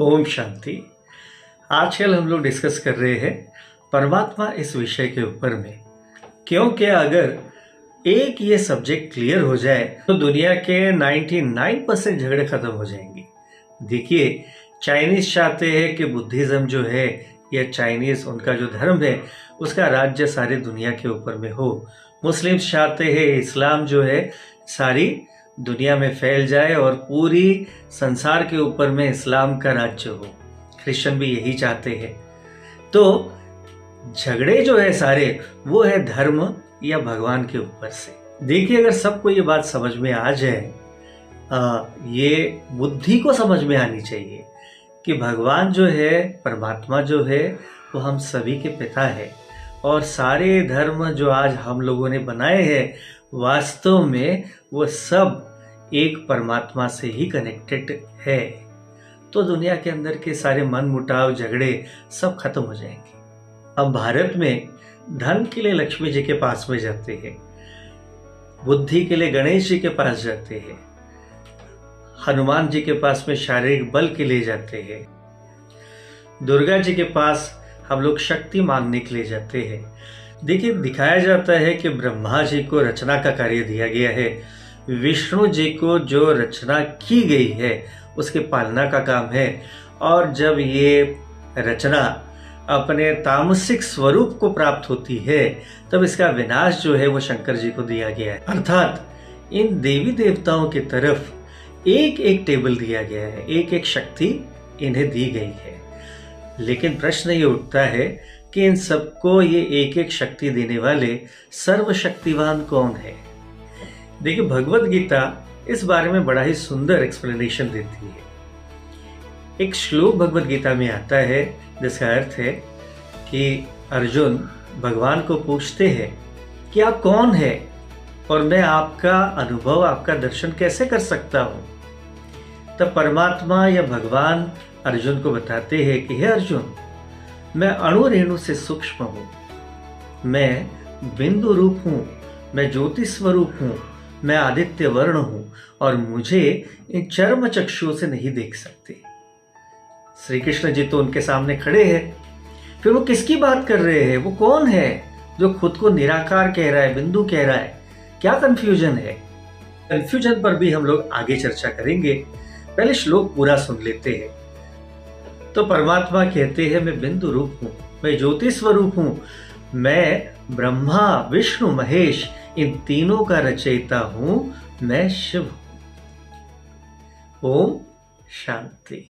ओम शांति। आजकल हम लोग डिस्कस कर रहे हैं परमात्मा इस विषय के ऊपर में, क्योंकि अगर एक ये सब्जेक्ट क्लियर हो जाए तो दुनिया के 99% झगड़े खत्म हो जाएंगे। देखिए, चाइनीज चाहते हैं कि बुद्धिज्म जो है या चाइनीज उनका जो धर्म है उसका राज्य सारी दुनिया के ऊपर में हो। मुस्लिम्स चाहते हैं इस्लाम जो है सारी दुनिया में फैल जाए और पूरी संसार के ऊपर में इस्लाम का राज्य हो। क्रिश्चियन भी यही चाहते हैं। तो झगड़े जो है सारे वो है धर्म या भगवान के ऊपर से। देखिए, अगर सबको ये बात समझ में आ जाए, ये बुद्धि को समझ में आनी चाहिए कि भगवान जो है, परमात्मा जो है वो हम सभी के पिता है और सारे धर्म जो आज हम लोगों ने बनाए हैं वास्तव में वो सब एक परमात्मा से ही कनेक्टेड है। तो दुनिया के अंदर के सारे मन मुटाव झगड़े सब खत्म हो जाएंगे। हम भारत में धन के लिए लक्ष्मी जी के पास में जाते हैं, बुद्धि के लिए गणेश जी के पास जाते हैं, हनुमान जी के पास में शारीरिक बल के लिए जाते हैं, दुर्गा जी के पास हम लोग शक्ति मांगने के लिए जाते हैं। देखिए, दिखाया जाता है कि ब्रह्मा जी को रचना का कार्य दिया गया है, विष्णु जी को जो रचना की गई है उसके पालना का काम है, और जब ये रचना अपने तामसिक स्वरूप को प्राप्त होती है तब इसका विनाश जो है वो शंकर जी को दिया गया है। अर्थात इन देवी देवताओं की तरफ एक एक टेबल दिया गया है, एक एक शक्ति इन्हें दी गई है। लेकिन प्रश्न ये उठता है कि इन सबको ये एक एक शक्ति देने वाले सर्वशक्तिवान कौन है। देखिए, भगवत गीता इस बारे में बड़ा ही सुंदर एक्सप्लेनेशन देती है। एक श्लोक भगवत गीता में आता है जिसका अर्थ है कि अर्जुन भगवान को पूछते हैं कि आप कौन है और मैं आपका अनुभव, आपका दर्शन कैसे कर सकता हूं। तब परमात्मा या भगवान अर्जुन को बताते हैं कि हे अर्जुन, मैं अणु रेणु से सूक्ष्म हूं, मैं बिंदु रूप हूं, मैं ज्योति स्वरूप हूं, मैं आदित्य वर्ण हूं और मुझे इन चर्म चक्षुओं से नहीं देख सकते। श्री कृष्ण जी तो उनके सामने खड़े हैं, फिर वो किसकी बात कर रहे हैं? वो कौन है जो खुद को निराकार कह रहा है, बिंदु कह रहा है? क्या कंफ्यूजन है? कंफ्यूजन पर भी हम लोग आगे चर्चा करेंगे, पहले श्लोक पूरा सुन लेते हैं। तो परमात्मा कहते हैं, मैं बिंदु रूप हूं, मैं ज्योति स्वरूप हूं, मैं ब्रह्मा विष्णु महेश इन तीनों का रचयिता हूं, मैं शिव हूं। ओम शांति।